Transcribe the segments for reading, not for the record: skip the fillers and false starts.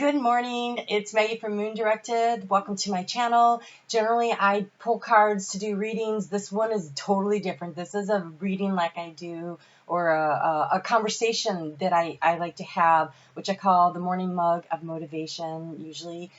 Good morning. It's Maggie from Moon Directed. Welcome to my channel. Generally, I pull cards to do readings. This one is totally different. This is a reading like I do, or a conversation that I like to have, which I call the Morning Mug of Motivation. Usually,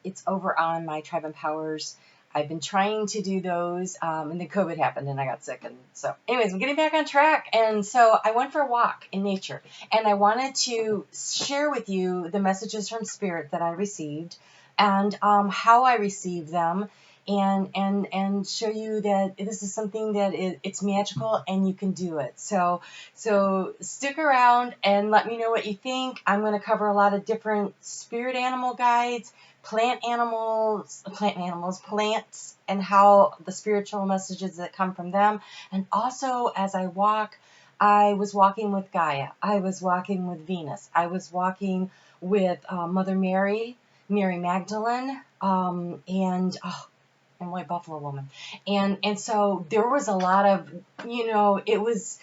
it's over on my Tribe Empowers. I've been trying to do those, and then COVID happened and I got sick. And so, anyways, I'm getting back on track. And so I went for a walk in nature, and I wanted to share with you the messages from Spirit that I received, and how I received them, and show you that this is something that it's magical and you can do it. So stick around and let me know what you think. I'm going to cover a lot of different spirit animal guides, plants, and how the spiritual messages that come from them. And also, as I walk, I was walking with Gaia. I was walking with Venus. I was walking with Mother Mary, Mary Magdalene, and White Buffalo Woman. And so there was a lot of, it was,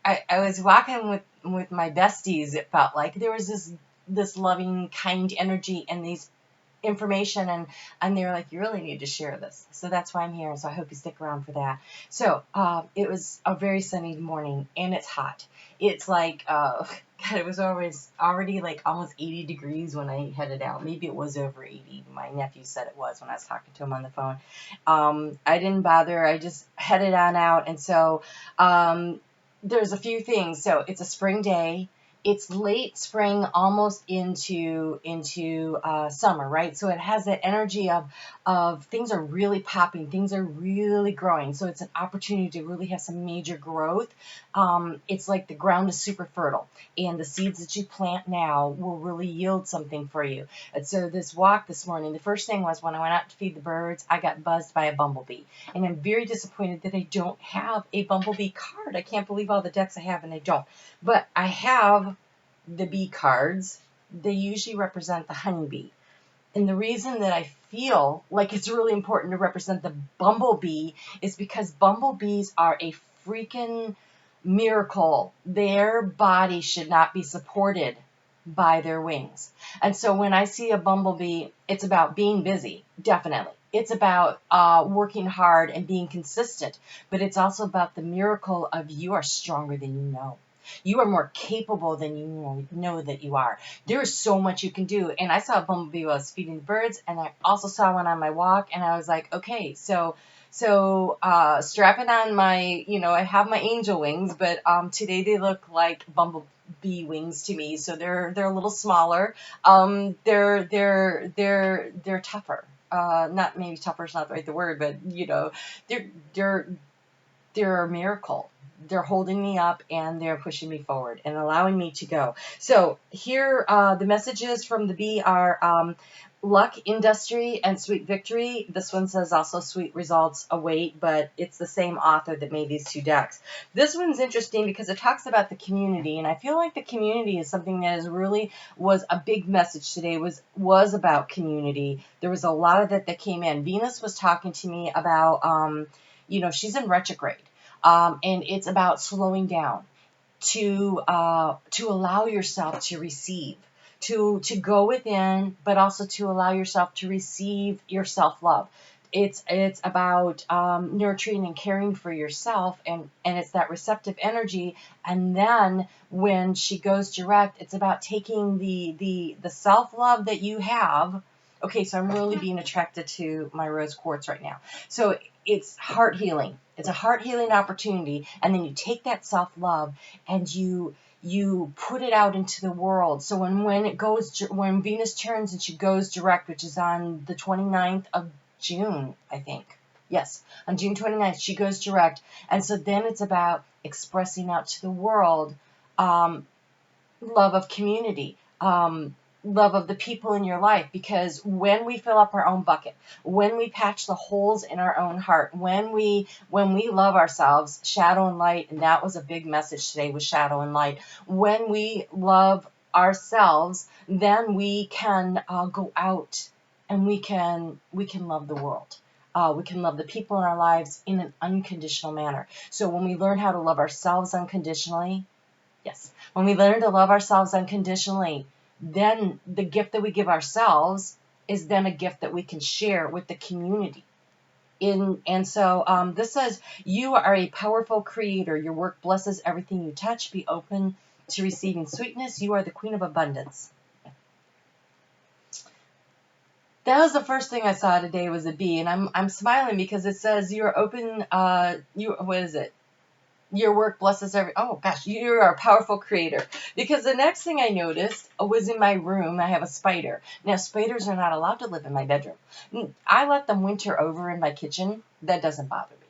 I was walking with my besties. It felt like there was this loving, kind energy and these information, and they were like, you really need to share this. So that's why I'm here. So I hope you stick around for that. So it was a very sunny morning, and it's hot. It's like God, it was already like almost 80 degrees when I headed out. Maybe it was over 80. My nephew said it was when I was talking to him on the phone. I didn't bother. I just headed on out. And so there's a few things. So it's a spring day. It's late spring, almost into summer, right? So it has that energy of things are really popping, things are really growing. So it's an opportunity to really have some major growth. It's like the ground is super fertile, and the seeds that you plant now will really yield something for you. And so this walk this morning, the first thing was when I went out to feed the birds, I got buzzed by a bumblebee, and I'm very disappointed that I don't have a bumblebee card. I can't believe all the decks I have and I don't, but I have the bee cards. They usually represent the honeybee. And the reason that I feel like it's really important to represent the bumblebee is because bumblebees are a freaking miracle. Their body should not be supported by their wings. And so when I see a bumblebee, it's about being busy, definitely. It's about working hard and being consistent, but it's also about the miracle of you are stronger than you know. You are more capable than you know that you are. There is so much you can do. And I saw a bumblebee while I was feeding the birds, and I also saw one on my walk, and I was like, okay, so strapping on my, I have my angel wings, but today they look like bumblebee wings to me. So they're a little smaller. They're tougher. Not maybe tougher is not the right word, but they're a miracle. They're holding me up, and they're pushing me forward and allowing me to go. So here, the messages from the bee are luck, industry, and sweet victory. This one says also sweet results await, but it's the same author that made these two decks. This one's interesting because it talks about the community, and I feel like the community is something that was a big message today, was about community. There was a lot of it that came in. Venus was talking to me about, she's in retrograde. And it's about slowing down to allow yourself to receive, to go within, but also to allow yourself to receive your self-love. It's about nurturing and caring for yourself, and it's that receptive energy. And then when she goes direct, it's about taking the self-love that you have. Okay, so I'm really being attracted to my rose quartz right now. So it's heart healing. It's a heart healing opportunity. And then you take that self-love and you put it out into the world. So when Venus turns and she goes direct, which is on the 29th of June, I think. Yes, on June 29th, she goes direct. And so then it's about expressing out to the world love of community, love of the people in your life, because when we fill up our own bucket, when we patch the holes in our own heart, when we love ourselves, shadow and light, and that was a big message today, was shadow and light. When we love ourselves, then we can go out and we can love the world. We can love the people in our lives in an unconditional manner. So when we learn how to love ourselves unconditionally, yes, when we learn to love ourselves unconditionally, then the gift that we give ourselves is then a gift that we can share with the community. And so this says, you are a powerful creator. Your work blesses everything you touch. Be open to receiving sweetness. You are the queen of abundance. That was the first thing I saw today, was a bee, and I'm smiling because it says you're open. What is it? Your work blesses every. Oh gosh, you are a powerful creator. Because the next thing I noticed was in my room, I have a spider. Now, spiders are not allowed to live in my bedroom. I let them winter over in my kitchen. That doesn't bother me.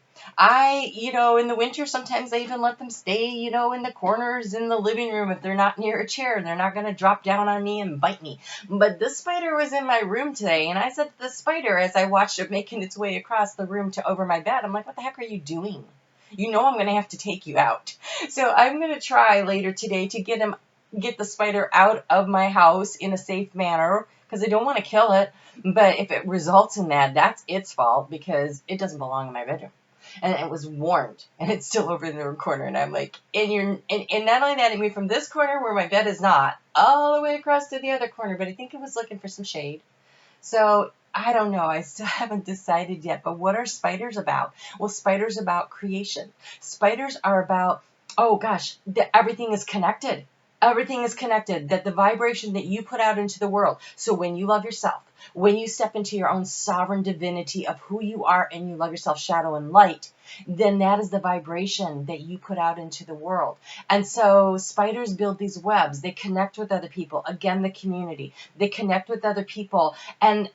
In the winter, sometimes I even let them stay, in the corners in the living room if they're not near a chair. They're not going to drop down on me and bite me. But this spider was in my room today, and I said to the spider, as I watched it making its way across the room to over my bed, I'm like, what the heck are you doing? You know I'm going to have to take you out. So I'm going to try later today to get the spider out of my house in a safe manner, because I don't want to kill it. But if it results in that, that's its fault, because it doesn't belong in my bedroom. And it was warmed, and it's still over in the corner. And I'm like, and not only that, it moved from this corner where my bed is not all the way across to the other corner, but I think it was looking for some shade. So I don't know. I still haven't decided yet. But what are spiders about? Well, spiders about creation. Spiders are about, oh gosh, everything is connected. Everything is connected. That the vibration that you put out into the world. So when you love yourself, when you step into your own sovereign divinity of who you are, and you love yourself, shadow and light, then that is the vibration that you put out into the world. And so spiders build these webs. They connect with other people. Again, the community. They connect with other people, and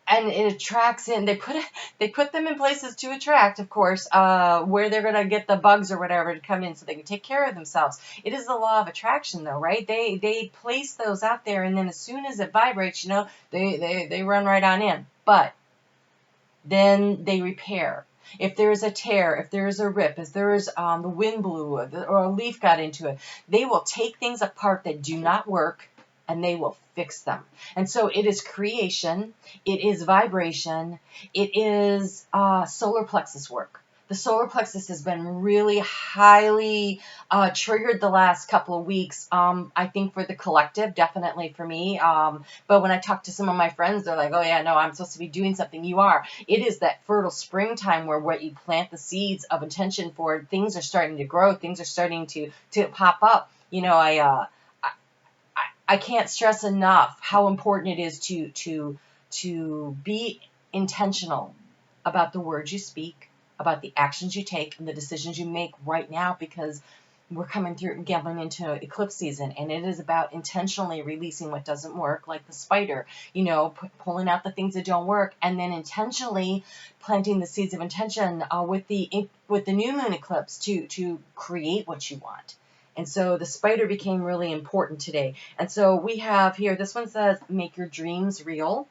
it attracts in. They put them in places to attract, of course, where they're gonna get the bugs or whatever to come in, so they can take care of themselves. It is the law of attraction, though, right? They place those out there, and then as soon as it vibrates, they run right on in. But then they repair. If there is a tear, if there is a rip, if there is the wind blew or a leaf got into it, they will take things apart that do not work, and they will fix them. And so it is creation, it is vibration, it is solar plexus work. The solar plexus has been really highly triggered the last couple of weeks. I think for the collective, definitely for me. But when I talk to some of my friends, they're like, oh yeah, no, I'm supposed to be doing something. You are. It is that fertile springtime where what you plant the seeds of intention for, things are starting to grow, things are starting to pop up. I can't stress enough how important it is to be intentional about the words you speak, about the actions you take, and the decisions you make right now, because we're getting into eclipse season, and it is about intentionally releasing what doesn't work, like the spider, pulling out the things that don't work, and then intentionally planting the seeds of intention with the new moon eclipse to create what you want. And so the spider became really important today. And so we have here, this one says, make your dreams real.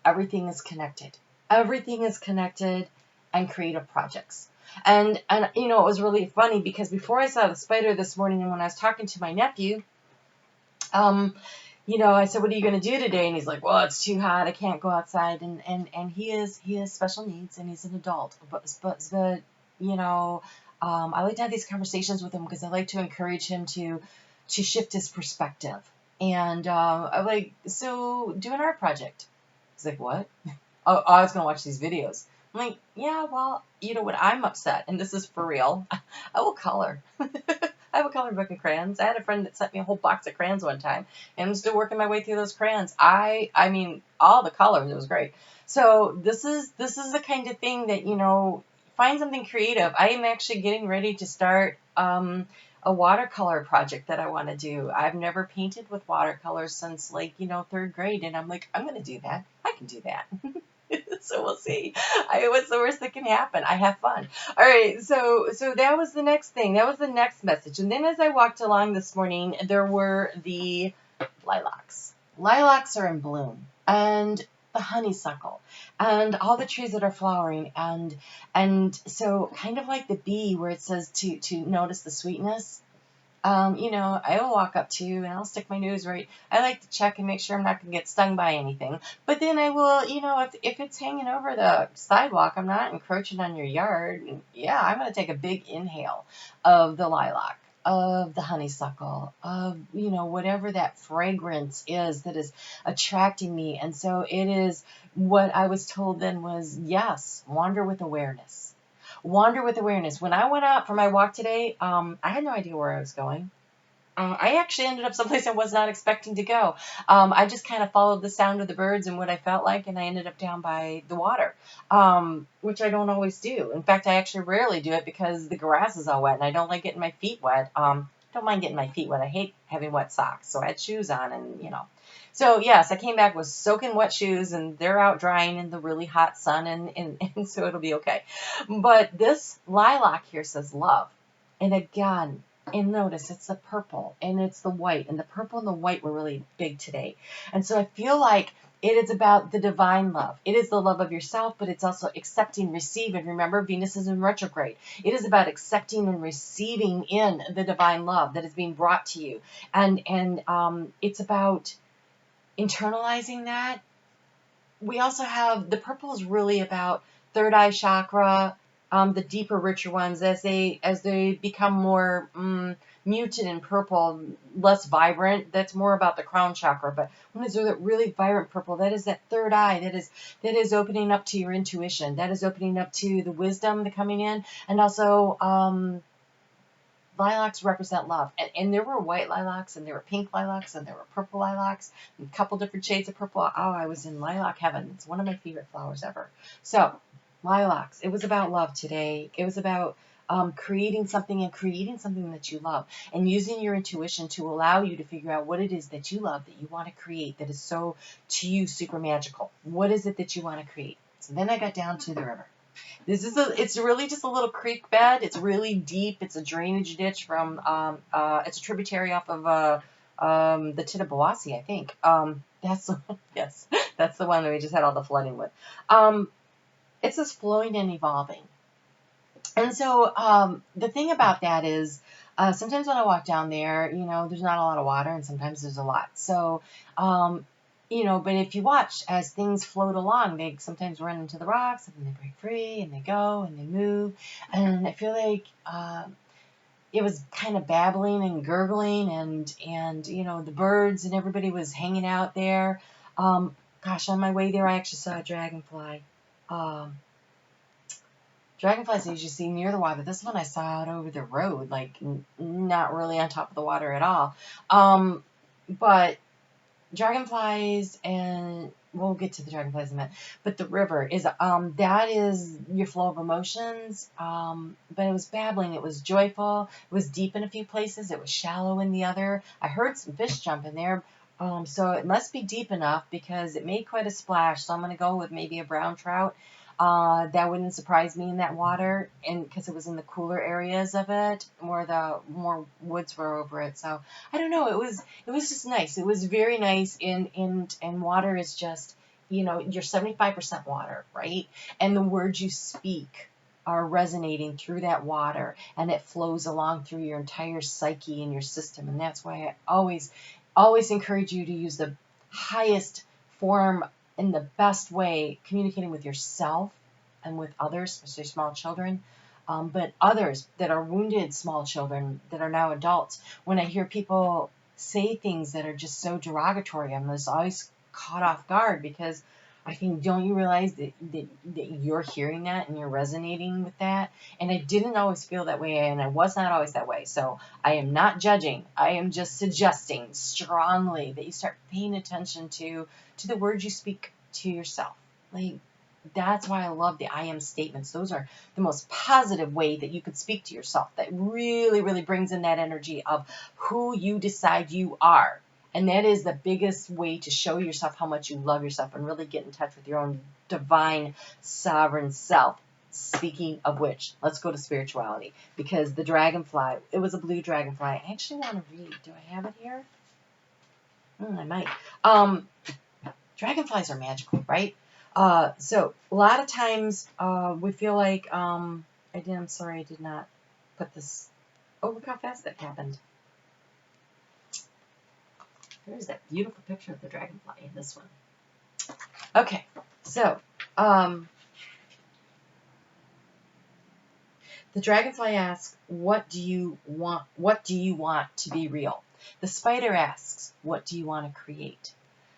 Everything is connected. Everything is connected, and creative projects. And it was really funny, because before I saw the spider this morning, and when I was talking to my nephew, I said, what are you going to do today? And he's like, well, it's too hot. I can't go outside. And he has special needs, and he's an adult. But I like to have these conversations with him, because I like to encourage him to shift his perspective. And I'm like, so do an art project. He's like, what? Oh, I was going to watch these videos. I'm like, yeah, well, you know what? I'm upset, and this is for real. I will color. I have a coloring book and crayons. I had a friend that sent me a whole box of crayons one time, and I'm still working my way through those crayons. I mean, all the colors, it was great. So this is the kind of thing that, find something creative. I am actually getting ready to start a watercolor project that I want to do. I've never painted with watercolors since third grade, and I'm like, I'm going to do that. I can do that. So we'll see. What's the worst that can happen? I have fun. All right. So that was the next thing. That was the next message. And then as I walked along this morning, there were the lilacs. Lilacs are in bloom, and the honeysuckle, and all the trees that are flowering, and so kind of like the bee, where it says to notice the sweetness. I will walk up to you, and I'll stick my nose right. I like to check and make sure I'm not going to get stung by anything. But then I will, if it's hanging over the sidewalk, I'm not encroaching on your yard. Yeah, I'm going to take a big inhale of the lilac. of the honeysuckle, of, whatever that fragrance is that is attracting me. And so it is what I was told then was, yes, wander with awareness. Wander with awareness. When I went out for my walk today, I had no idea where I was going. I actually ended up someplace I was not expecting to go. I just kind of followed the sound of the birds and what I felt like, and I ended up down by the water, which I don't always do. In fact, I actually rarely do it because the grass is all wet, and I don't like getting my feet wet. Don't mind getting my feet wet. I hate having wet socks, so I had shoes on, and. So yes, I came back with soaking wet shoes, and they're out drying in the really hot sun, and so it'll be okay. But this lilac here says love, and again. And notice it's the purple and it's the white, and the purple and the white were really big today. And so I feel like it is about the divine love. It is the love of yourself, but it's also accepting, receiving. Remember, Venus is in retrograde. It is about accepting and receiving in the divine love that is being brought to you. And it's about internalizing that. We also have the purple is really about third eye chakra, the deeper, richer ones as they become more muted and purple, less vibrant. That's more about the crown chakra. But when it's that really vibrant purple, that is that third eye. That is opening up to your intuition. That is opening up to the wisdom that coming in, and also lilacs represent love. And there were white lilacs, and there were pink lilacs, and there were purple lilacs, and a couple different shades of purple. Oh, I was in lilac heaven. It's one of my favorite flowers ever. So, lilacs. It was about love today. It was about creating something that you love, and using your intuition to allow you to figure out what it is that you love, that you want to create, that is so, to you, super magical. What is it that you want to create? So then I got down to the river. It's really just a little creek bed. It's really deep. It's a drainage ditch from, it's a tributary off of the Tittabawassee, I think. That's the one, yes, that's the one that we just had all the flooding with. It's just flowing and evolving. And so the thing about that is, sometimes when I walk down there, there's not a lot of water, and sometimes there's a lot. So, but if you watch as things float along, they sometimes run into the rocks, and then they break free, and they go, and they move. And I feel like it was kind of babbling and gurgling, and the birds and everybody was hanging out there. Gosh, on my way there, I actually saw a dragonfly. Dragonflies I usually see near the water. This one I saw out over the road, like not really on top of the water at all. But dragonflies, and we'll get to the dragonflies in a minute. But the river is that is your flow of emotions. But it was babbling. It was joyful. It was deep in a few places. It was shallow in the other. I heard some fish jump in there. So it must be deep enough because it made quite a splash. So I'm going to go with maybe a brown trout. That wouldn't surprise me in that water, and because it was in the cooler areas of it, where the more woods were over it. So I don't know. It was just nice. It was very nice. And water is just, you're 75% water, right? And the words you speak are resonating through that water, and it flows along through your entire psyche and your system. And that's why I always encourage you to use the highest form in the best way, communicating with yourself and with others, especially small children, but others that are wounded small children that are now adults. When I hear people say things that are just so derogatory, I'm just always caught off guard, because I think, don't you realize that you're hearing that and you're resonating with that? And I didn't always feel that way, and I was not always that way. So I am not judging. I am just suggesting strongly that you start paying attention to the words you speak to yourself. Like, that's why I love the I am statements. Those are the most positive way that you could speak to yourself. That really, really brings in that energy of who you decide you are. And that is the biggest way to show yourself how much you love yourself and really get in touch with your own divine, sovereign self. Speaking of which, let's go to spirituality, because the dragonfly, it was a blue dragonfly. I actually want to read. Do I have it here? I might. Dragonflies are magical, right? So a lot of times we feel like, I'm sorry, I did not put this. Oh, look how fast that happened. There's that beautiful picture of the dragonfly in this one. Okay, so The dragonfly asks, what do you want? What do you want to be real? The spider asks, what do you want to create?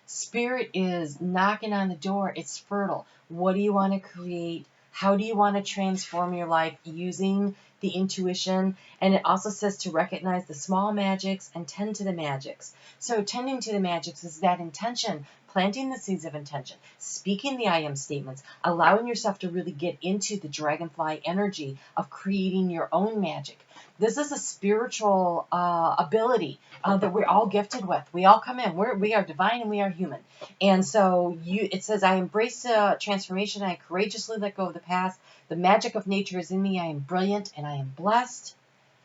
Spirit is knocking on the door. It's fertile. What do you want to create? How do you want to transform your life using the intuition? And it also says to recognize the small magics and tend to the magics. So tending to the magics is that intention, planting the seeds of intention, speaking the I am statements, allowing yourself to really get into the dragonfly energy of creating your own magic. This is a spiritual ability that we're all gifted with. We all come in. We are divine and we are human. And so it says, I embrace transformation. I courageously let go of the past. The magic of nature is in me. I am brilliant and I am blessed.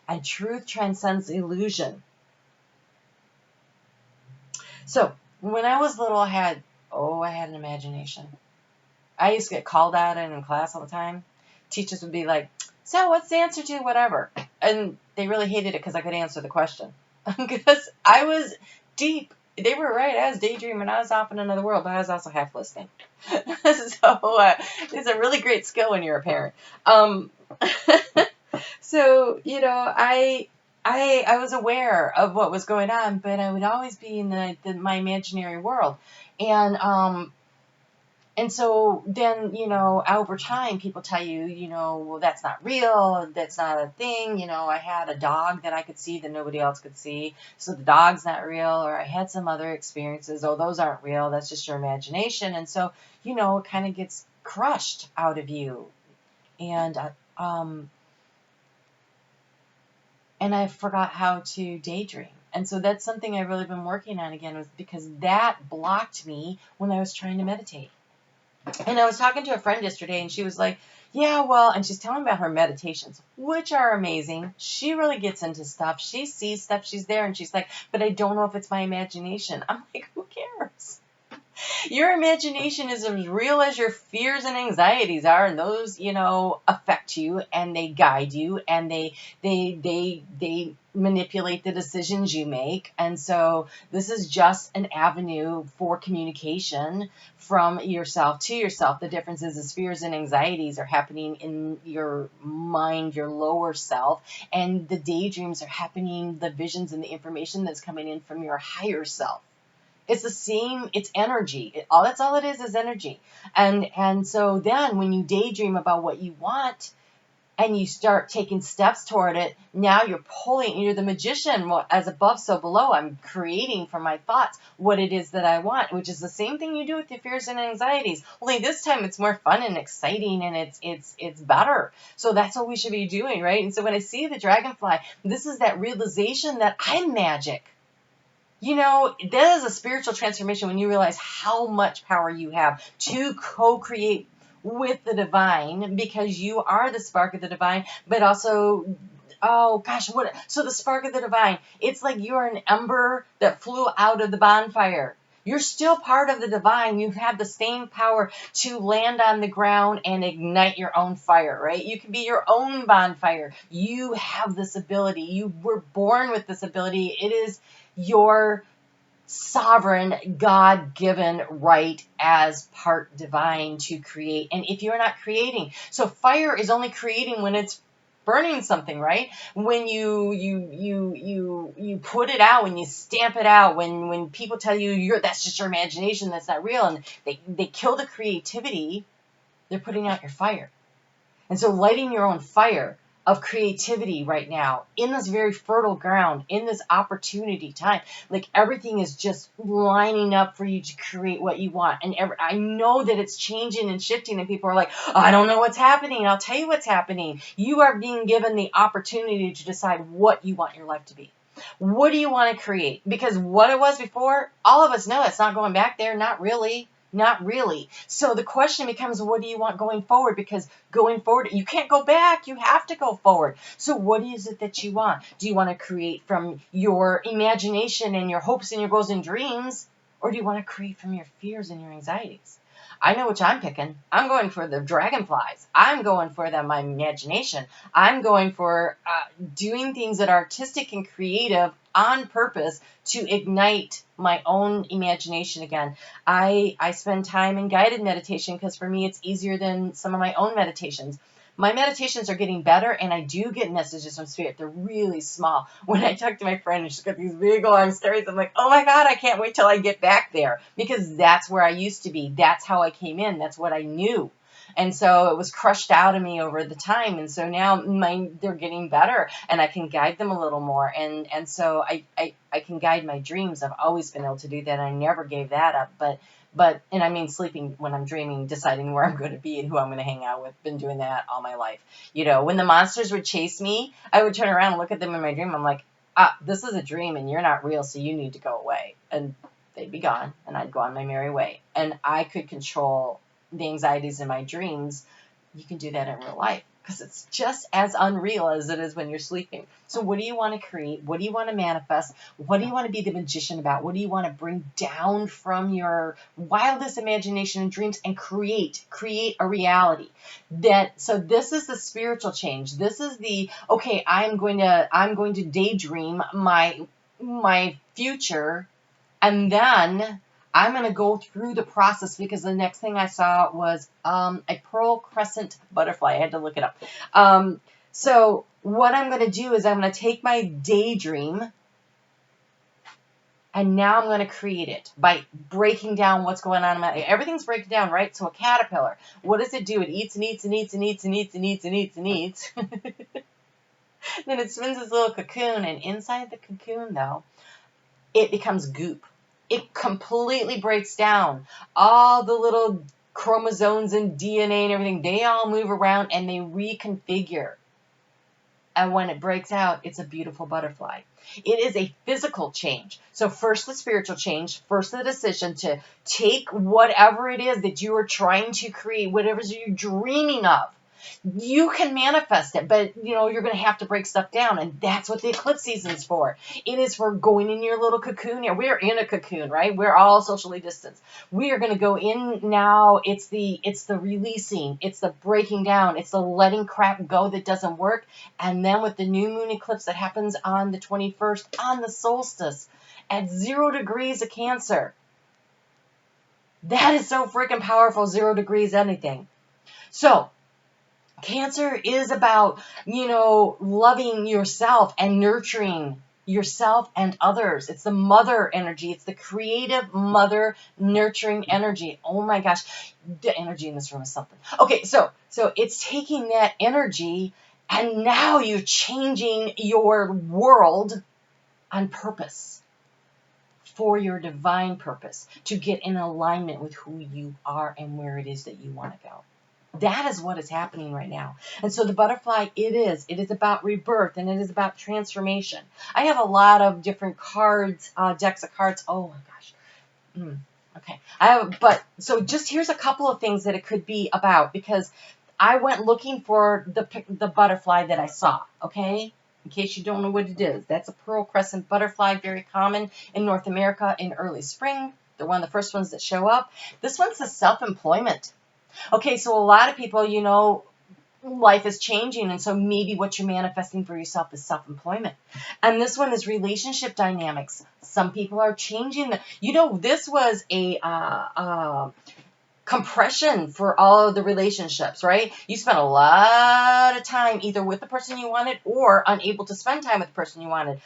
And truth transcends illusion. So when I was little, I had an imagination. I used to get called at it in class all the time. Teachers would be like, so what's the answer to whatever? And they really hated it because I could answer the question. Because I was deep. They were right. I was daydreaming. I was off in another world, but I was also half listening. So it's a really great skill when you're a parent. So, I was aware of what was going on, but I would always be in my imaginary world. And so then, over time, people tell you, well, that's not real. That's not a thing. I had a dog that I could see that nobody else could see. So the dog's not real. Or I had some other experiences. Oh, those aren't real. That's just your imagination. And so, it kind of gets crushed out of you. And I forgot how to daydream. And so that's something I've really been working on again, was because that blocked me when I was trying to meditate. And I was talking to a friend yesterday, and she was like, yeah, well, and she's telling me about her meditations, which are amazing. She really gets into stuff. She sees stuff. She's there, and she's like, but I don't know if it's my imagination. I'm like, who cares? Your imagination is as real as your fears and anxieties are, and those, affect you, and they guide you, and they manipulate the decisions you make. And so this is just an avenue for communication from yourself to yourself. The difference is fears and anxieties are happening in your mind, your lower self, and the daydreams are happening, the visions and the information that's coming in from your higher self. It's the same, it's energy. That's all it is energy. And so then when you daydream about what you want and you start taking steps toward it, now you're the magician. Well, as above, so below. I'm creating from my thoughts what it is that I want, which is the same thing you do with your fears and anxieties. Only this time it's more fun and exciting, and it's better. So that's what we should be doing, right? And so when I see the dragonfly, this is that realization that I'm magic. That is a spiritual transformation when you realize how much power you have to co-create with the divine, because you are the spark of the divine, but also, so the spark of the divine, it's like you're an ember that flew out of the bonfire. You're still part of the divine. You have the same power to land on the ground and ignite your own fire, right? You can be your own bonfire. You have this ability. You were born with this ability. It is your sovereign, God-given right as part divine to create. And if you're not creating, so fire is only creating when it's burning something, right? When you put it out, when you stamp it out, when people tell you that's just your imagination, that's not real, and they kill the creativity, they're putting out your fire. And so lighting your own fire of creativity right now in this very fertile ground, in this opportunity time, like everything is just lining up for you to create what you want. And I know that it's changing and shifting, and people are like, I don't know what's happening. I'll tell you what's happening. You are being given the opportunity to decide what you want your life to be. What do you want to create? Because what it was before, all of us know it's not going back there. Not really. Not really. So the question becomes, what do you want going forward? Because going forward, you can't go back. You have to go forward. So what is it that you want? Do you want to create from your imagination and your hopes and your goals and dreams? Or do you want to create from your fears and your anxieties? I know which I'm picking. I'm going for the dragonflies. I'm going for my imagination. I'm going for doing things that are artistic and creative on purpose to ignite my own imagination again. I spend time in guided meditation because for me it's easier than some of my own meditations. My meditations are getting better, and I do get messages from spirit. They're really small. When I talk to my friend and she's got these big long stories, I'm like, oh my God, I can't wait till I get back there, because that's where I used to be. That's how I came in. That's what I knew. And so it was crushed out of me over the time. And so now they're getting better, and I can guide them a little more. And so I can guide my dreams. I've always been able to do that. I never gave that up. And I mean, sleeping when I'm dreaming, deciding where I'm going to be and who I'm going to hang out with. Been doing that all my life. When the monsters would chase me, I would turn around and look at them in my dream. I'm like, this is a dream and you're not real, so you need to go away. And they'd be gone, and I'd go on my merry way. And I could control the anxieties in my dreams. You can do that in real life, because it's just as unreal as it is when you're sleeping. So what do you want to create? What do you want to manifest? What do you want to be the magician about? What do you want to bring down from your wildest imagination and dreams and create a reality? So this is the spiritual change. This is okay, I'm going to daydream my future, and then I'm going to go through the process, because the next thing I saw was a pearl crescent butterfly. I had to look it up. So what I'm going to do is I'm going to take my daydream, and now I'm going to create it by breaking down what's going on in my life. Everything's breaking down, right? So a caterpillar, what does it do? It eats and eats and eats and eats and eats and eats and eats and eats. Then it spins its little cocoon, and inside the cocoon, though, it becomes goop. It completely breaks down. All the little chromosomes and DNA and everything, they all move around and they reconfigure. And when it breaks out, it's a beautiful butterfly. It is a physical change. So first the spiritual change, first the decision to take whatever it is that you are trying to create, whatever you're dreaming of. You can manifest it, but you're going to have to break stuff down, and that's what the eclipse season is for. It is for going in your little cocoon here. We're in a cocoon, right? We're all socially distanced. We are going to go in now. It's the releasing, it's the breaking down, it's the letting crap go that doesn't work. And then with the new moon eclipse that happens on the 21st, on the solstice, at 0 degrees of Cancer. That is so freaking powerful. 0 degrees anything. So Cancer is about, loving yourself and nurturing yourself and others. It's the mother energy. It's the creative mother nurturing energy. Oh my gosh, the energy in this room is something. Okay, so it's taking that energy, and now you're changing your world on purpose, for your divine purpose, to get in alignment with who you are and where it is that you want to go. That is what is happening right now. And so the butterfly, it is about rebirth, and it is about transformation. I have a lot of different cards, decks of cards. Oh my gosh. Okay. So just here's a couple of things that it could be about, because I went looking for the butterfly that I saw. Okay. In case you don't know what it is, that's a pearl crescent butterfly, very common in North America in early spring. They're one of the first ones that show up. This one's the self-employment. Okay, so a lot of people, life is changing, and so maybe what you're manifesting for yourself is self-employment. And this one is relationship dynamics. Some people are changing this was a compression for all of the relationships, right? You spent a lot of time either with the person you wanted or unable to spend time with the person you wanted.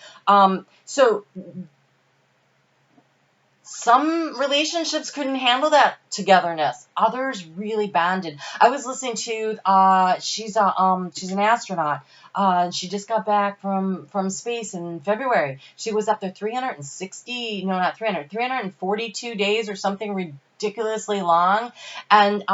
So some relationships couldn't handle that togetherness. Others really bonded. I was listening to she's an astronaut. She just got back from space in February. She was up there 342 days or something ridiculously long, and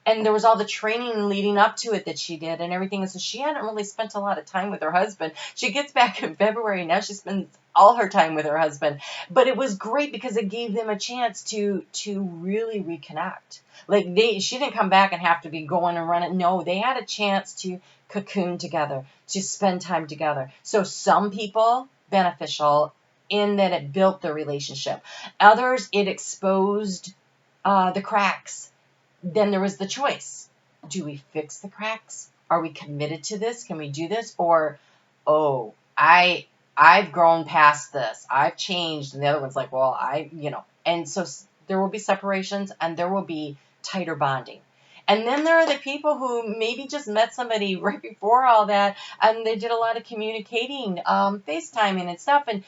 there was all the training leading up to it that she did and everything. And so she hadn't really spent a lot of time with her husband. She gets back in February, and now she spends all her time with her husband. But it was great because it gave them a chance to really reconnect. Like she didn't come back and have to be going and running. No, they had a chance to cocoon together, to spend time together. So some people, beneficial in that it built the relationship. Others, it exposed the cracks. Then there was the choice. Do we fix the cracks? Are we committed to this? Can we do this? Or, I've grown past this. I've changed. And the other one's like, well, and so there will be separations, and there will be tighter bonding. And then there are the people who maybe just met somebody right before all that, and they did a lot of communicating, FaceTiming and stuff. And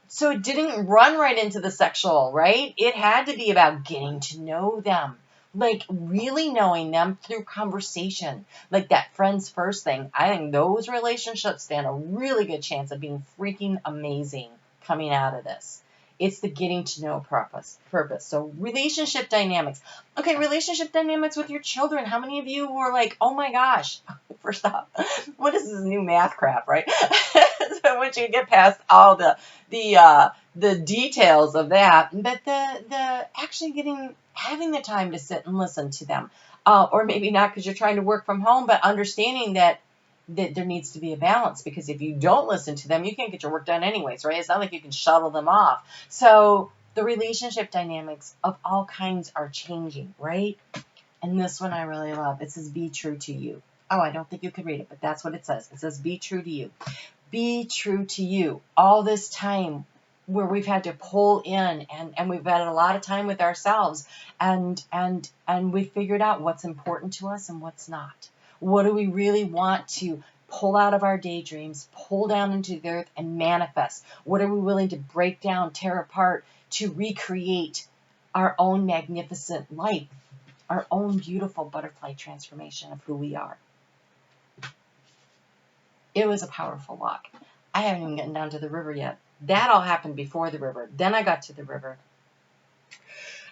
so it didn't run right into the sexual, right? It had to be about getting to know them, like really knowing them through conversation, like that friends first thing. I think those relationships stand a really good chance of being freaking amazing coming out of this. It's the getting to know purpose. So relationship dynamics. Okay, relationship dynamics with your children. How many of you were like, oh my gosh, first off, what is this new math crap, right? So once you get past all the details of that, but the actually having the time to sit and listen to them, or maybe not because you're trying to work from home, but understanding that there needs to be a balance, because if you don't listen to them, you can't get your work done anyways, right? It's not like you can shuttle them off. So the relationship dynamics of all kinds are changing, right? And this one I really love. It says, be true to you. Oh, I don't think you could read it, but that's what it says. It says, be true to you. Be true to you. All this time where we've had to pull in, and we've had a lot of time with ourselves, and we've figured out what's important to us and what's not. What do we really want to pull out of our daydreams, pull down into the earth and manifest? What are we willing to break down, tear apart to recreate our own magnificent life, our own beautiful butterfly transformation of who we are? It was a powerful walk. I haven't even gotten down to the river yet. That all happened before the river. Then I got to the river.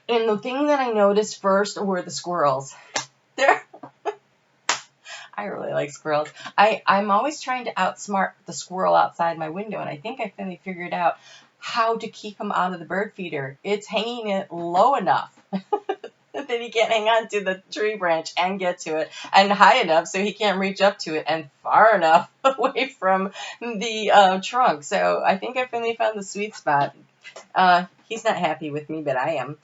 And the thing that I noticed first were the squirrels. I really like squirrels. I'm always trying to outsmart the squirrel outside my window, and I think I finally figured out how to keep him out of the bird feeder. It's hanging it low enough that he can't hang on to the tree branch and get to it, and high enough so he can't reach up to it, and far enough away from the trunk. So I think I finally found the sweet spot. He's not happy with me, but I am.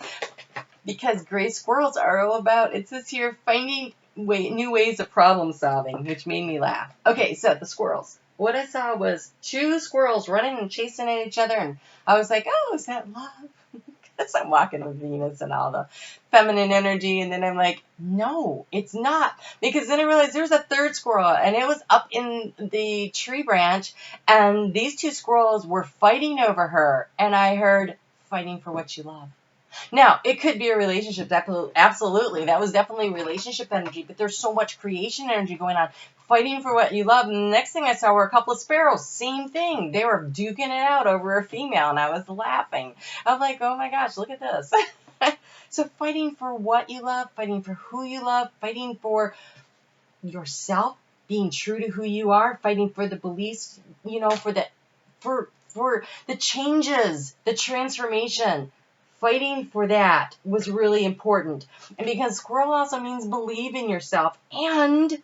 Because gray squirrels are all about, it says here, finding new ways of problem solving, which made me laugh. Okay, so the squirrels. What I saw was 2 squirrels running and chasing at each other, and I was like, oh, is that love? Because I'm walking with Venus and all the feminine energy, and then I'm like, no, it's not. Because then I realized there was a 3rd squirrel, and it was up in the tree branch, and these 2 squirrels were fighting over her, and I heard, fighting for what you love. Now, it could be a relationship, absolutely. That was definitely relationship energy, but there's so much creation energy going on, fighting for what you love. And the next thing I saw were a couple of sparrows, same thing. They were duking it out over a female, and I was laughing. I'm like, oh my gosh, look at this. So fighting for what you love, fighting for who you love, fighting for yourself, being true to who you are, fighting for the beliefs, for the changes, the transformation. Fighting for that was really important. And because squirrel also means believe in yourself. And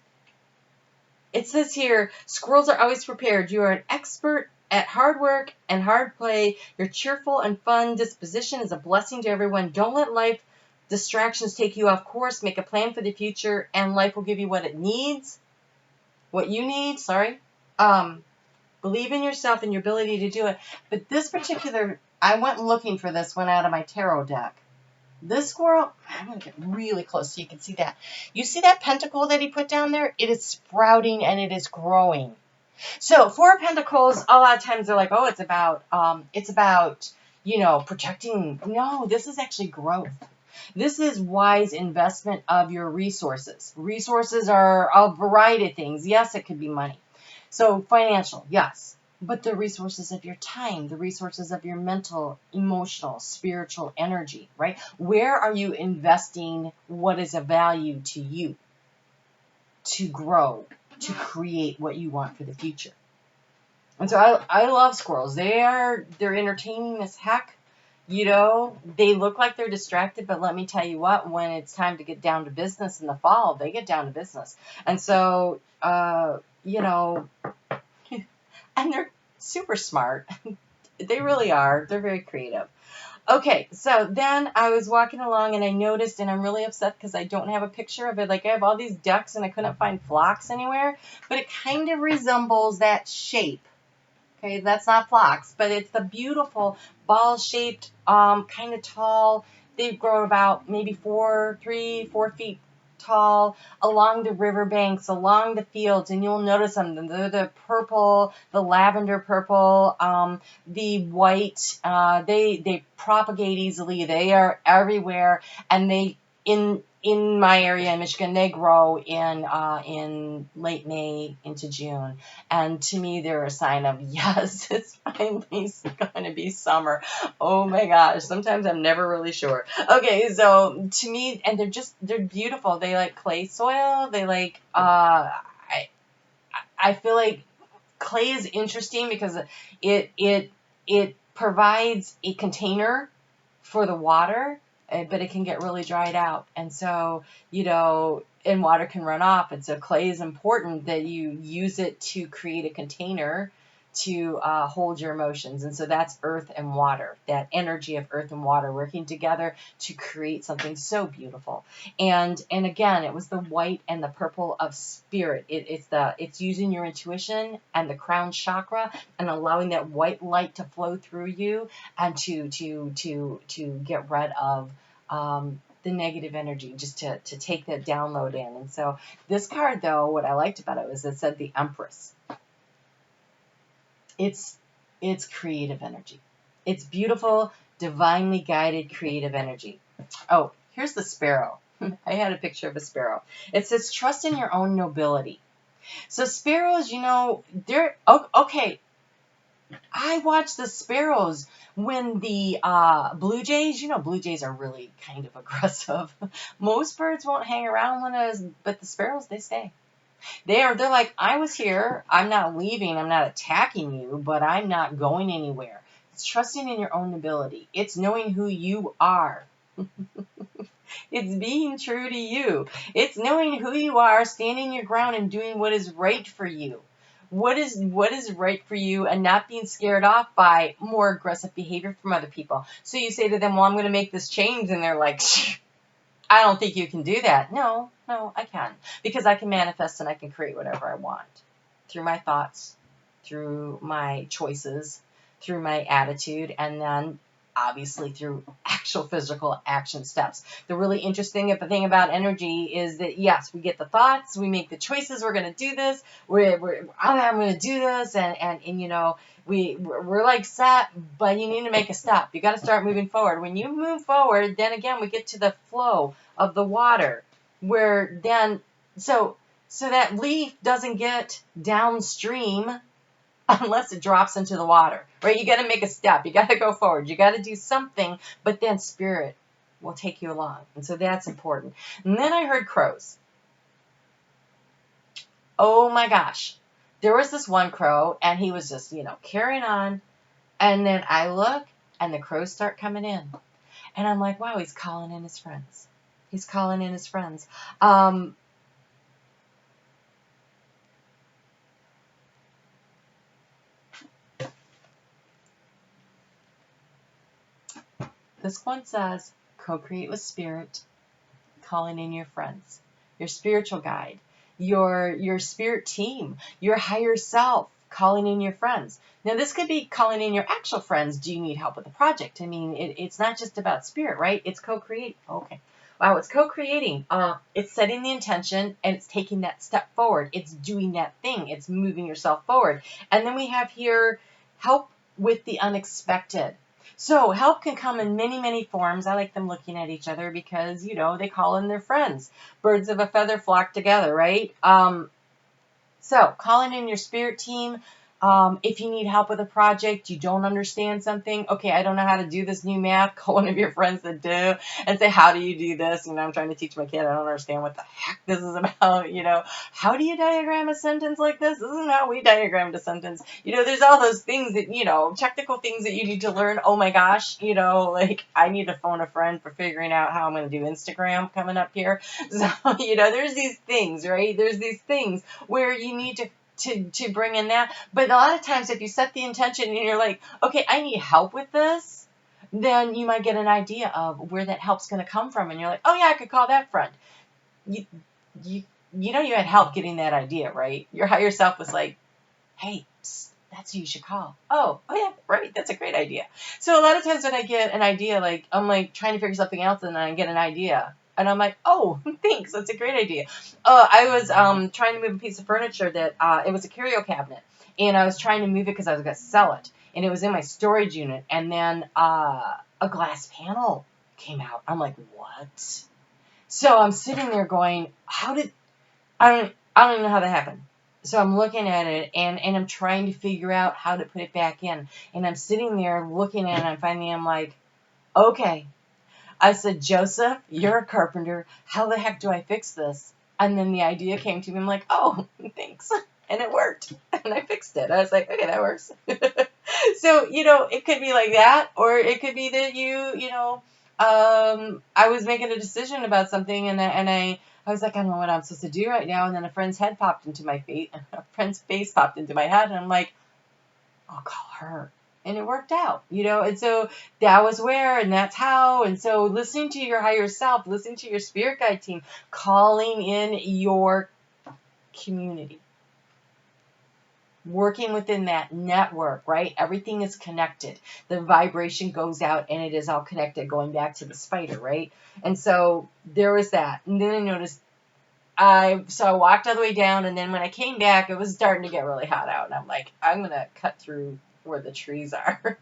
it says here, squirrels are always prepared. You are an expert at hard work and hard play. Your cheerful and fun disposition is a blessing to everyone. Don't let life distractions take you off course. Make a plan for the future, and life will give you what it needs. What you need, Believe in yourself and your ability to do it. But this particular, I went looking for this one out of my tarot deck. This squirrel, I'm going to get really close so you can see that. You see that pentacle that he put down there? It is sprouting and it is growing. So 4 of Pentacles, a lot of times they're like, oh, it's about, protecting. No, this is actually growth. This is wise investment of your resources. Resources are a variety of things. Yes, it could be money. So financial, yes. But the resources of your time, the resources of your mental, emotional, spiritual energy, right? Where are you investing what is of value to you to grow, to create what you want for the future? And so I love squirrels. They're entertaining as heck. They look like they're distracted, but let me tell you what, when it's time to get down to business in the fall, they get down to business. And so, and they're super smart. They really are. They're very creative. Okay, so then I was walking along and I noticed, and I'm really upset because I don't have a picture of it. Like, I have all these ducks and I couldn't find flocks anywhere, but it kind of resembles that shape. Okay, that's not phlox, but it's the beautiful ball-shaped, kind of tall. They grow about maybe 4 feet tall along the riverbanks, along the fields, and you'll notice them. The purple, the lavender purple, the white. They propagate easily. They are everywhere, and they in my area in Michigan, they grow in late May into June, and to me, they're a sign of yes, it's finally going to be summer. Oh my gosh, sometimes I'm never really sure. Okay, so to me, and they're beautiful. They like clay soil. They like I feel like clay is interesting because it provides a container for the water, but it can get really dried out. And so, and water can run off. And so clay is important that you use it to create a container to hold your emotions. And so that's earth and water, that energy of earth and water working together to create something so beautiful. And again, it was the white and the purple of spirit. It's using your intuition and the crown chakra and allowing that white light to flow through you and to get rid of the negative energy, just to take that download in. And so this card, though, what I liked about it was it said the Empress. It's creative energy. It's beautiful, divinely guided creative energy. Oh, here's the sparrow. I had a picture of a sparrow. It says, trust in your own nobility. So sparrows, they're, okay, I watch the sparrows when the blue jays, blue jays are really kind of aggressive. Most birds won't hang around but the sparrows, they stay. They're like, I was here, I'm not leaving, I'm not attacking you, but I'm not going anywhere. It's trusting in your own ability. It's knowing who you are. It's being true to you. It's knowing who you are, standing your ground and doing what is right for you. What is right for you, and not being scared off by more aggressive behavior from other people. So you say to them, well, I'm going to make this change, and they're like, I don't think you can do that. No, I can. Because I can manifest and I can create whatever I want. Through my thoughts, through my choices, through my attitude, and then obviously through actual physical action steps. The really interesting thing about energy is that, yes, we get the thoughts, we make the choices, we're going to do this, I'm going to do this, and we're like set, but you need to make a step. You got to start moving forward. When you move forward, then again, we get to the flow of the water, where then, so that leaf doesn't get downstream unless it drops into the water, right? You got to make a step. You got to go forward. You got to do something, but then spirit will take you along. And so that's important. And then I heard crows. Oh my gosh. There was this one crow, and he was just, carrying on. And then I look, and the crows start coming in. And I'm like, wow, he's calling in his friends. He's calling in his friends. This one says, co-create with spirit, calling in your friends, your spiritual guide, your spirit team, your higher self, calling in your friends. Now, this could be calling in your actual friends. Do you need help with the project? I mean, it's not just about spirit, right? It's co-creating. Okay. Wow, it's co-creating. It's setting the intention, and it's taking that step forward. It's doing that thing. It's moving yourself forward. And then we have here, help with the unexpected. So help can come in many, many forms. I like them looking at each other because, they call in their friends. Birds of a feather flock together, right? So calling in your spirit team. If you need help with a project, you don't understand something. Okay, I don't know how to do this new math. Call one of your friends that do and say, how do you do this? I'm trying to teach my kid. I don't understand what the heck this is about. How do you diagram a sentence like this? This isn't how we diagrammed a sentence. There's all those things that, technical things that you need to learn. Oh my gosh, like I need to phone a friend for figuring out how I'm going to do Instagram coming up here. So, there's these things, right? There's these things where you need to bring in that. But a lot of times if you set the intention and you're like, okay, I need help with this, then you might get an idea of where that help's going to come from. And you're like, oh yeah, I could call that friend. You had help getting that idea, right? Your higher self was like, hey, psst, that's who you should call. Oh yeah, right. That's a great idea. So a lot of times when I get an idea, like I'm like trying to figure something else and then I get an idea, And I'm like, oh, thanks. That's a great idea. I was trying to move a piece of furniture that it was a curio cabinet. And I was trying to move it because I was going to sell it. And it was in my storage unit. And then a glass panel came out. I'm like, what? So I'm sitting there going, I don't even know how that happened. So I'm looking at it and I'm trying to figure out how to put it back in. And I'm sitting there looking at it and finally I'm like, okay. I said, Joseph, you're a carpenter. How the heck do I fix this? And then the idea came to me. I'm like, oh, thanks. And it worked. And I fixed it. I was like, okay, that works. So, it could be like that, or it could be that I was making a decision about something and I was like, I don't know what I'm supposed to do right now. And then a friend's head popped into my face, a friend's face popped into my head. And I'm like, I'll call her. And it worked out, and so that was where, and that's how, and so listening to your higher self, listening to your spirit guide team, calling in your community, working within that network, right? Everything is connected. The vibration goes out and it is all connected, going back to the spider, right? And so there was that. And then I noticed, I walked all the way down, and then when I came back, it was starting to get really hot out. And I'm like, I'm going to cut through where the trees are.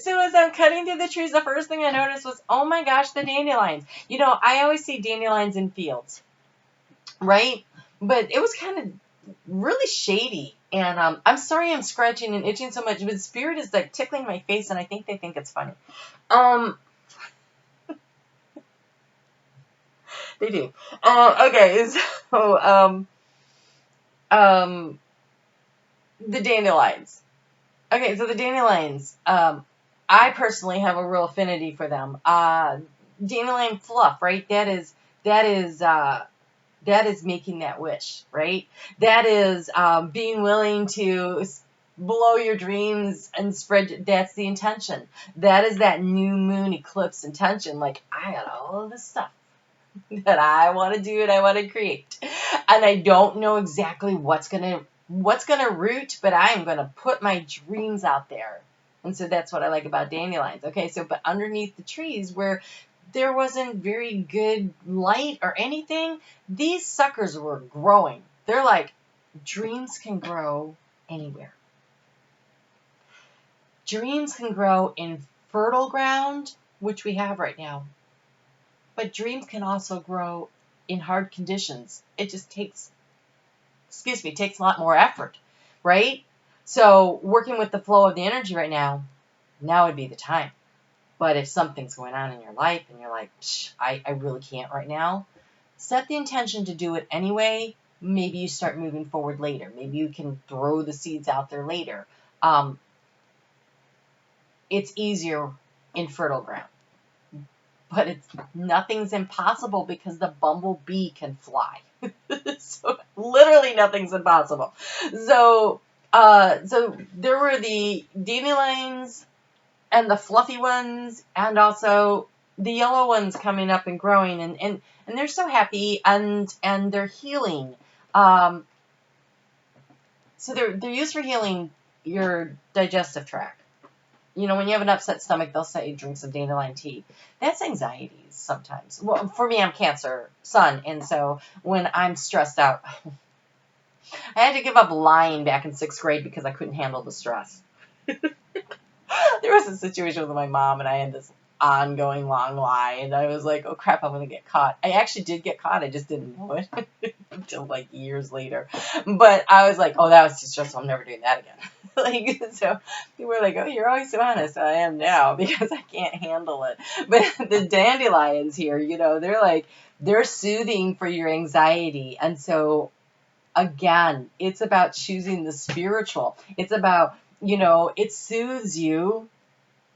So as I'm cutting through the trees, the first thing I noticed was, oh my gosh, the dandelions. I always see dandelions in fields, right? But it was kind of really shady. And I'm sorry I'm scratching and itching so much, but spirit is like tickling my face, and I think they think it's funny. They do. Okay, so the dandelions. Okay, so the dandelions. I personally have a real affinity for them. Dandelion fluff, right? That is making that wish, right? That is being willing to blow your dreams and spread. That's the intention. That is that new moon eclipse intention. Like, I got all of this stuff that I want to do and I want to create, and I don't know exactly what's gonna root, but I am gonna put my dreams out there. And so that's what I like about dandelions. Okay, so but underneath the trees where there wasn't very good light or anything, these suckers were growing. They're like, dreams can grow anywhere. Dreams can grow in fertile ground, which we have right now. But dreams can also grow in hard conditions. It just takes a lot more effort, right? So working with the flow of the energy right now would be the time. But if something's going on in your life and you're like, I really can't right now, set the intention to do it anyway. Maybe you start moving forward later. Maybe you can throw the seeds out there later. It's easier in fertile ground. But nothing's impossible because the bumblebee can fly. So literally nothing's impossible. So there were the dandelions and the fluffy ones, and also the yellow ones coming up and growing, and they're so happy, and they're healing. So they're used for healing your digestive tract. When you have an upset stomach, they'll say drink some dandelion tea. That's anxieties sometimes. Well, for me, I'm Cancer Sun, and so when I'm stressed out, I had to give up lying back in 6th grade because I couldn't handle the stress. There was a situation with my mom, and I had this ongoing long lie, and I was like, oh crap, I'm going to get caught. I actually did get caught. I just didn't know it until like years later. But I was like, oh, that was too stressful. I'm never doing that again. So people were like, oh, you're always so honest. I am now because I can't handle it. But the dandelions here, they're soothing for your anxiety. And so again, it's about choosing the spiritual. It's about, it soothes you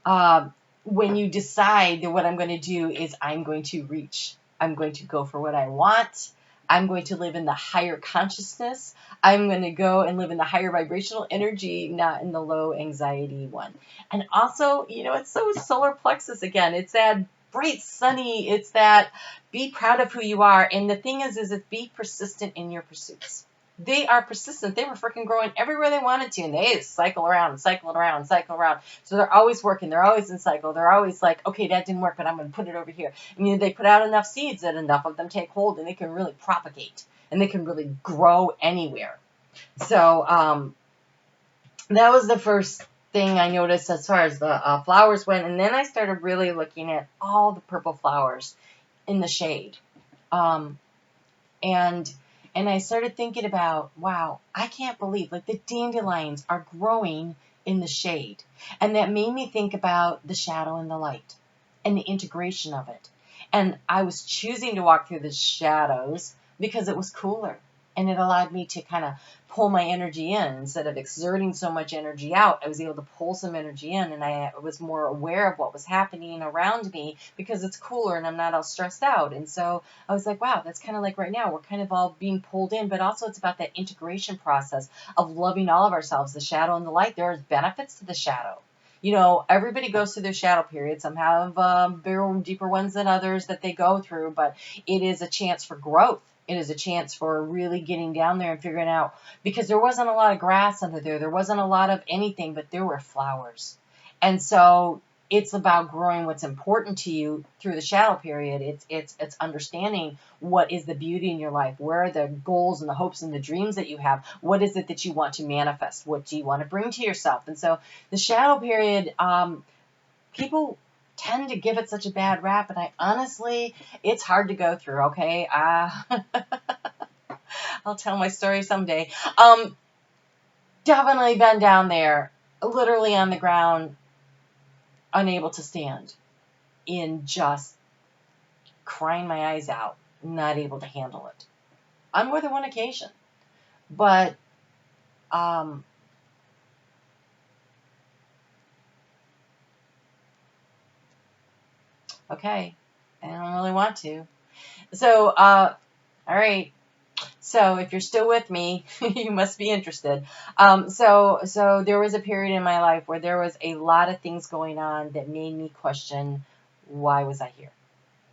when you decide that what I'm going to do is I'm going to reach. I'm going to go for what I want. I'm going to live in the higher consciousness. I'm going to go and live in the higher vibrational energy, not in the low anxiety one. And also, it's so solar plexus again. It's that bright, sunny. It's that be proud of who you are. And the thing is it's be persistent in your pursuits. They are persistent. They were freaking growing everywhere they wanted to, and they cycle around and cycle around and cycle around. So they're always working. They're always in cycle. They're always like, okay, that didn't work, but I'm going to put it over here. I mean, they put out enough seeds that enough of them take hold, and they can really propagate, and they can really grow anywhere. So that was the first thing I noticed as far as the flowers went, and then I started really looking at all the purple flowers in the shade. Um, and and I started thinking about, wow, I can't believe, like, the dandelions are growing in the shade. And that made me think about the shadow and the light and the integration of it. And I was choosing to walk through the shadows because it was cooler. And it allowed me to kind of pull my energy in instead of exerting so much energy out. I was able to pull some energy in, and I was more aware of what was happening around me because it's cooler and I'm not all stressed out. And so I was like, wow, that's kind of like right now. We're kind of all being pulled in, but also it's about that integration process of loving all of ourselves, the shadow and the light. There are benefits to the shadow. You know, everybody goes through their shadow period. Some have bigger, deeper ones than others that they go through, but it is a chance for growth. It is a chance for really getting down there and figuring out, because there wasn't a lot of grass under there. There wasn't a lot of anything, but there were flowers. And so it's about growing what's important to you through the shadow period. It's understanding what is the beauty in your life. Where are the goals and the hopes and the dreams that you have? What is it that you want to manifest? What do you want to bring to yourself? And so the shadow period, people tend to give it such a bad rap, and I honestly, it's hard to go through. Okay, I'll tell my story someday. Definitely been down there, literally on the ground, unable to stand, in just crying my eyes out, not able to handle it, on more than one occasion. But okay, I don't really want to. So, all right. So if you're still with me, you must be interested. So there was a period in my life where there was a lot of things going on that made me question, why was I here?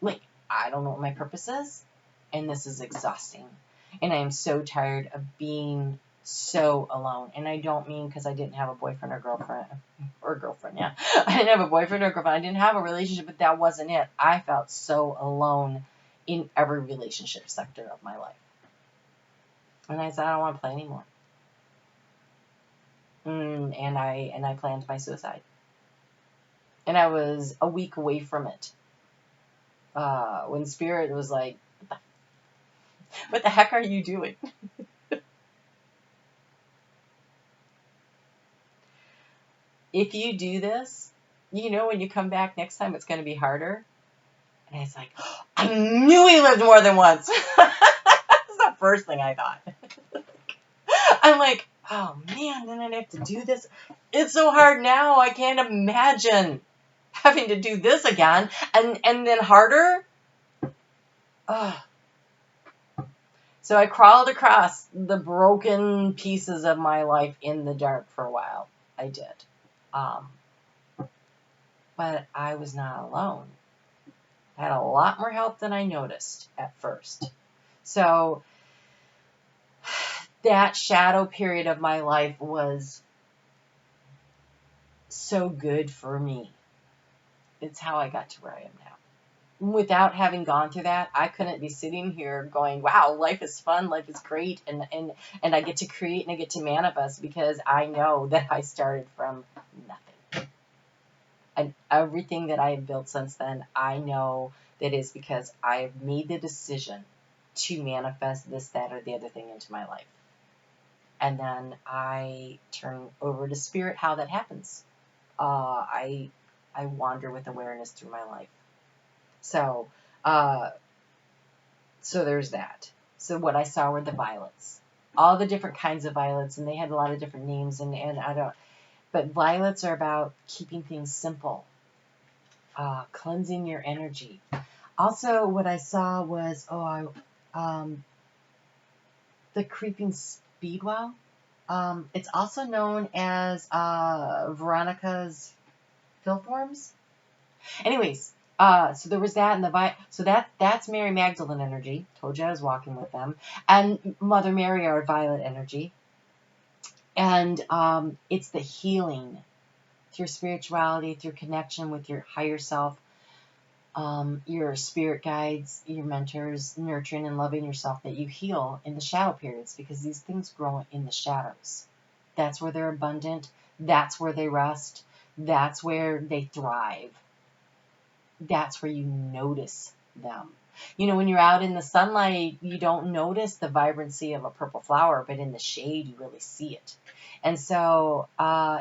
Like, I don't know what my purpose is, and this is exhausting. And I am so tired of being so alone. And I don't mean because I didn't have a boyfriend or girlfriend, yeah. I didn't have a boyfriend or girlfriend. I didn't have a relationship, but that wasn't it. I felt so alone in every relationship sector of my life. And I said, I don't want to play anymore. And I planned my suicide. And I was a week away from it. When Spirit was like, what the heck are you doing? If you do this, you know when you come back next time it's going to be harder. And it's like, oh, I knew he lived more than once. That's the first thing I thought. I'm like, oh man, then I'd have to do this. It's so hard now. I can't imagine having to do this again. And then harder. Ugh. So I crawled across the broken pieces of my life in the dark for a while. I did. Um, but I was not alone. I had a lot more help than I noticed at first. So that shadow period of my life was so good for me. It's how I got to where I am now. Without having gone through that, I couldn't be sitting here going, wow, life is fun, life is great, and I get to create and I get to manifest, because I know that I started from nothing. And everything that I have built since then, I know that is because I have made the decision to manifest this, that, or the other thing into my life. And then I turn over to Spirit how that happens. I wander with awareness through my life. So there's that. So what I saw were the violets, all the different kinds of violets, and they had a lot of different names, and but violets are about keeping things simple, cleansing your energy. Also, what I saw was, the creeping speedwell. It's also known as Veronica's Philforms. Anyways, So there was that, and so that's Mary Magdalene energy. Told you I was walking with them, and Mother Mary, our violet energy, and it's the healing through spirituality, through connection with your higher self, your spirit guides, your mentors, nurturing and loving yourself, that you heal in the shadow periods, because these things grow in the shadows. That's where they're abundant. That's where they rest. That's where they thrive. That's where you notice them. When you're out in the sunlight, you don't notice the vibrancy of a purple flower, but in the shade, you really see it. And so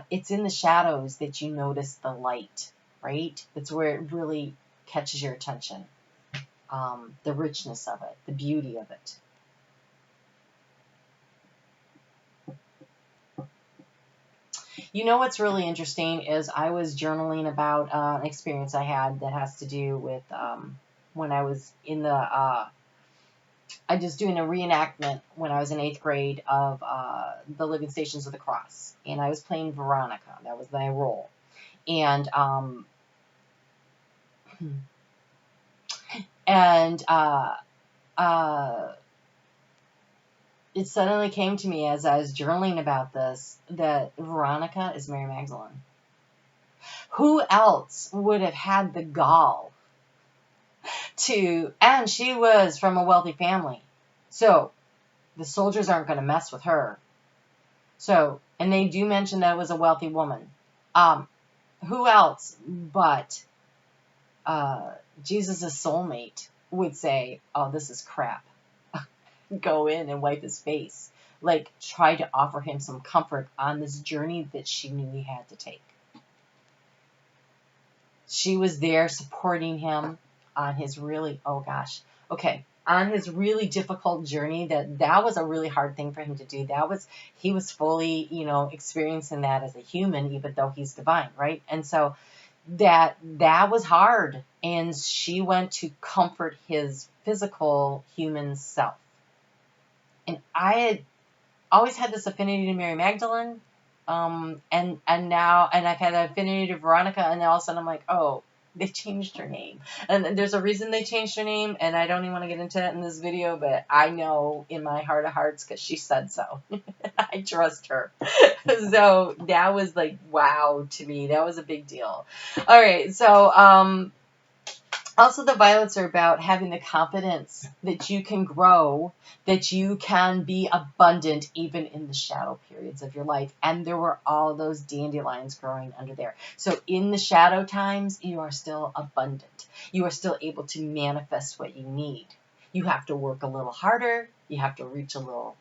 it's in the shadows that you notice the light, right? That's where it really catches your attention. The richness of it, the beauty of it. What's really interesting is I was journaling about an experience I had that has to do with when I was in I just doing a reenactment when I was in 8th grade of the Living Stations of the Cross, and I was playing Veronica. That was my role, and and it suddenly came to me as I was journaling about this that Veronica is Mary Magdalene. Who else would have had the gall and she was from a wealthy family. So the soldiers aren't going to mess with her. So, and they do mention that it was a wealthy woman. Who else but Jesus' soulmate would say, oh, this is crap. Go in and wipe his face. Like, try to offer him some comfort on this journey that she knew he had to take. She was there supporting him on his really, on his really difficult journey. That was a really hard thing for him to do. He was fully, experiencing that as a human, even though he's divine, right? And so that was hard. And she went to comfort his physical human self. And I had always had this affinity to Mary Magdalene. And I've had an affinity to Veronica, and then all of a sudden I'm like, oh, they changed her name. And there's a reason they changed her name, and I don't even want to get into that in this video, but I know in my heart of hearts because she said so. I trust her. So that was like, wow, to me. That was a big deal. All right, so also, the violets are about having the confidence that you can grow, that you can be abundant even in the shadow periods of your life. And there were all those dandelions growing under there. So in the shadow times, you are still abundant. You are still able to manifest what you need. You have to work a little harder. You have to reach a little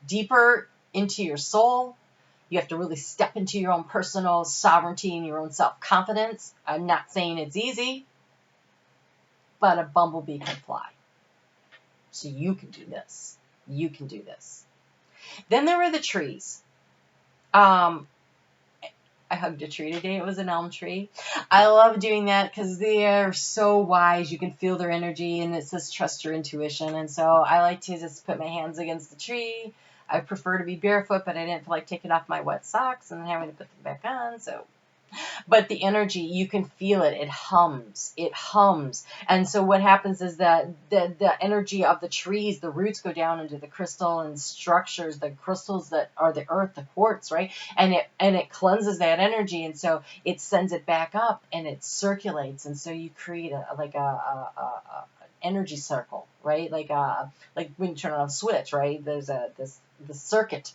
deeper into your soul. You have to really step into your own personal sovereignty and your own self-confidence. I'm not saying it's easy, but a bumblebee can fly. So you can do this. You can do this. Then there were the trees. I hugged a tree today. It was an elm tree. I love doing that because they are so wise. You can feel their energy, and it says trust your intuition. And so I like to just put my hands against the tree. I prefer to be barefoot, but I didn't feel like taking off my wet socks and having to put them back on. But the energy, you can feel it. It hums. It hums. And so what happens is that the energy of the trees, the roots go down into the crystal and structures, the crystals that are the earth, the quartz, right? And it cleanses that energy. And so it sends it back up and it circulates. And so you create a energy circle, right? Like when you turn on a switch, right? There's the circuit.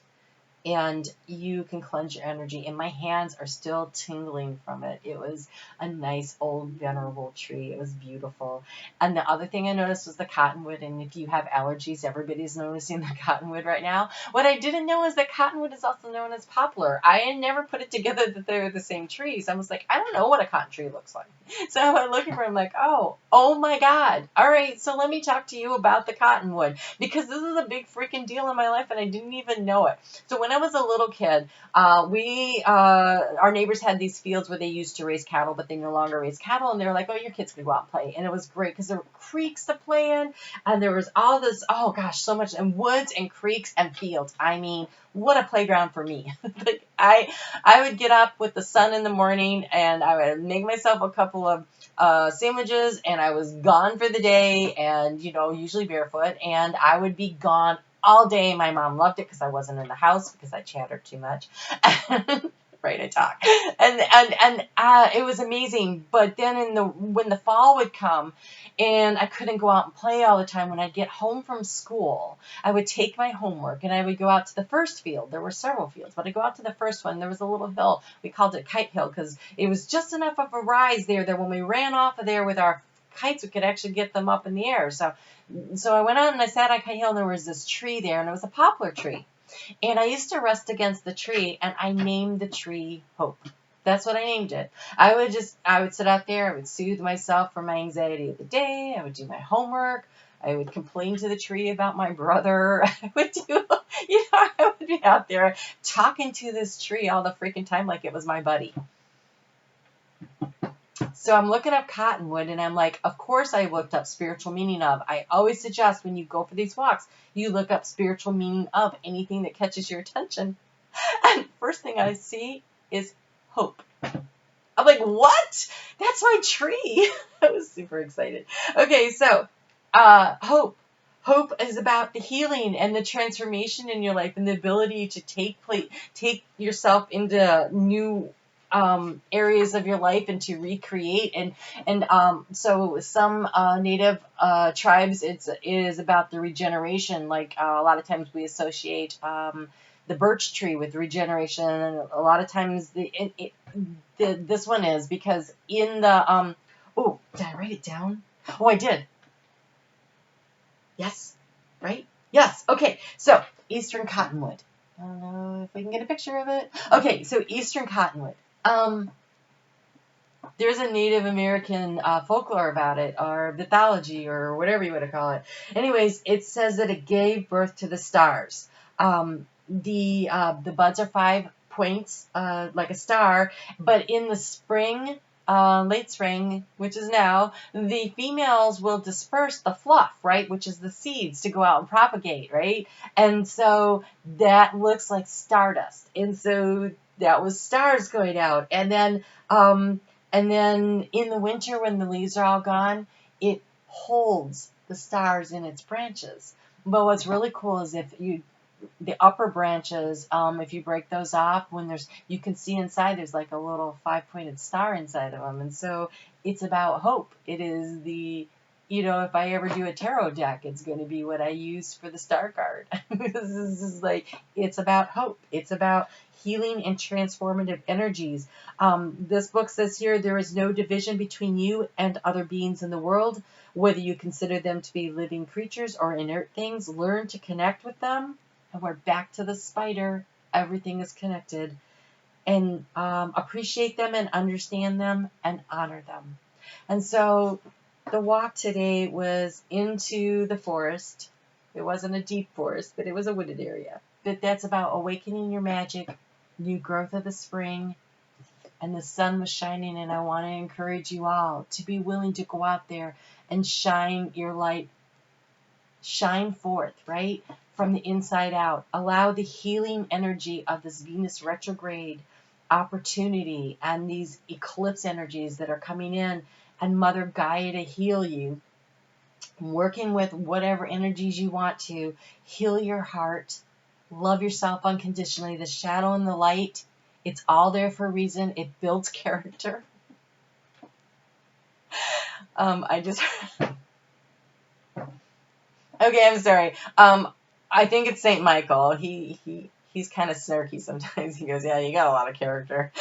And you can cleanse your energy. And my hands are still tingling from it. It was a nice old venerable tree. It was beautiful. And the other thing I noticed was the cottonwood. And if you have allergies, everybody's noticing the cottonwood right now. What I didn't know is that cottonwood is also known as poplar. I had never put it together that they were the same trees. I was like, I don't know what a cotton tree looks like. So I went looking for it. I'm like, oh my God. All right, so let me talk to you about the cottonwood. Because this is a big freaking deal in my life and I didn't even know it. So when I was a little kid, our neighbors had these fields where they used to raise cattle, but they no longer raise cattle. And they were like, oh, your kids can go out and play. And it was great because there were creeks to play in. And there was all this, oh gosh, so much, and woods and creeks and fields. I mean, what a playground for me. Like I would get up with the sun in the morning, and I would make myself a couple of sandwiches, and I was gone for the day, and usually barefoot, and I would be gone all day. My mom loved it because I wasn't in the house because I chattered too much. Right, I talk, and it was amazing. But then when the fall would come, and I couldn't go out and play all the time, when I'd get home from school, I would take my homework and I would go out to the first field. There were several fields, but I'd go out to the first one. There was a little hill. We called it Kite Hill because it was just enough of a rise there that when we ran off of there with our kites, we could actually get them up in the air. So I went out and I sat on Kite Hill, and there was this tree there, and it was a poplar tree. And I used to rest against the tree, and I named the tree Hope. That's what I named it. I would sit out there. I would soothe myself from my anxiety of the day. I would do my homework. I would complain to the tree about my brother. I would be out there talking to this tree all the freaking time like it was my buddy. So I'm looking up cottonwood, and I'm like, of course I looked up spiritual meaning of. I always suggest when you go for these walks, you look up spiritual meaning of anything that catches your attention. And first thing I see is hope. I'm like, what? That's my tree. I was super excited. Okay, so hope. Hope is about the healing and the transformation in your life, and the ability to take yourself into new areas of your life and to recreate. And so some native tribes, it is about the regeneration. Like a lot of times we associate the birch tree with regeneration, and a lot of times this one is because in the oh, did I write it down? Oh, I did. Yes, right? Yes. Okay. So Eastern cottonwood. I don't know if we can get a picture of it. Okay. So Eastern cottonwood. There's a Native American folklore about it, or mythology, or whatever you want to call it. Anyways, it says that it gave birth to the stars. The buds are 5 points, like a star, but in the spring, late spring, which is now, the females will disperse the fluff, right, which is the seeds, to go out and propagate, right? And so that looks like stardust. And so that was stars going out. And then in the winter, when the leaves are all gone, it holds the stars in its branches. But what's really cool is the upper branches, if you break those off, you can see inside there's like a little 5-pointed star inside of them. And so it's about hope. It is if I ever do a tarot deck, it's going to be what I use for the star card. This is like, it's about hope. It's about healing and transformative energies. This book says here, there is no division between you and other beings in the world, whether you consider them to be living creatures or inert things. Learn to connect with them. And we're back to the spider. Everything is connected. And appreciate them and understand them and honor them. And so the walk today was into the forest. It wasn't a deep forest, but it was a wooded area. That's about awakening your magic, new growth of the spring, and the sun was shining. And I want to encourage you all to be willing to go out there and shine your light, shine forth, right? From the inside out. Allow the healing energy of this Venus retrograde opportunity and these eclipse energies that are coming in, and Mother Gaia to heal you. Working with whatever energies you want to. Heal your heart. Love yourself unconditionally. The shadow and the light, it's all there for a reason. It builds character. Okay, I'm sorry. I think it's Saint Michael. He's kind of snarky sometimes. He goes, yeah, you got a lot of character.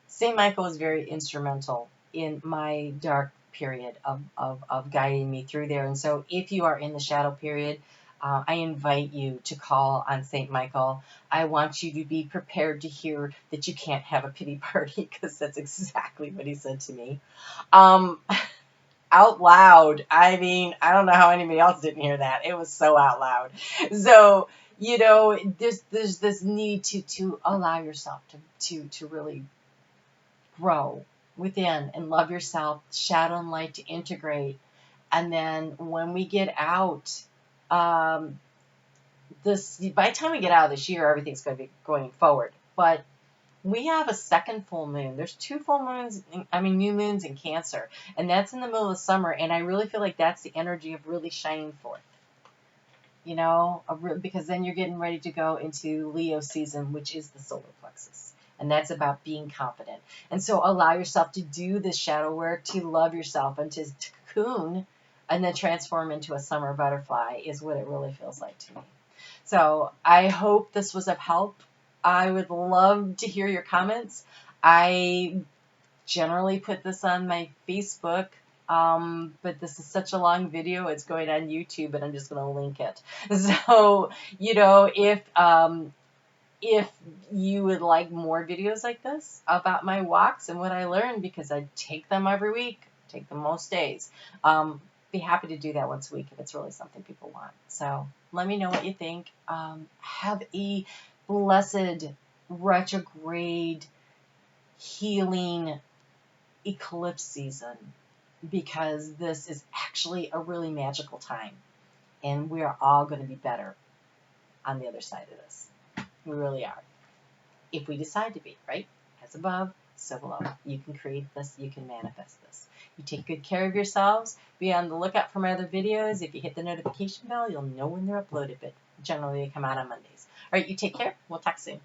Saint Michael is very instrumental in my dark period of guiding me through there. And so if you are in the shadow period, I invite you to call on Saint Michael. I want you to be prepared to hear that you can't have a pity party, because that's exactly what he said to me. Out loud. I mean, I don't know how anybody else didn't hear that. It was so out loud. So there's this need to allow yourself to really grow within and love yourself, shadow and light to integrate. And then when we get out, um, by the time we get out of this year, everything's going to be going forward. But we have a second full moon. There's two full moons, new moons in Cancer, and that's in the middle of summer. And I really feel like that's the energy of really shining forth, because then you're getting ready to go into Leo season, which is the solar plexus. And that's about being confident. And so allow yourself to do this shadow work, to love yourself, and to cocoon, and then transform into a summer butterfly is what it really feels like to me. So I hope this was of help. I would love to hear your comments. I generally put this on my Facebook, but this is such a long video. It's going on YouTube, and I'm just going to link it. So, if you would like more videos like this about my walks and what I learned, because I take them every week, take them most days, be happy to do that once a week if it's really something people want. So let me know what you think. Have a blessed retrograde healing eclipse season, because this is actually a really magical time, and we are all going to be better on the other side of this. We really are. If we decide to be, right? As above, so below. You can create this, you can manifest this. You take good care of yourselves. Be on the lookout for my other videos. If you hit the notification bell, you'll know when they're uploaded, but generally they come out on Mondays. All right, you take care. We'll talk soon.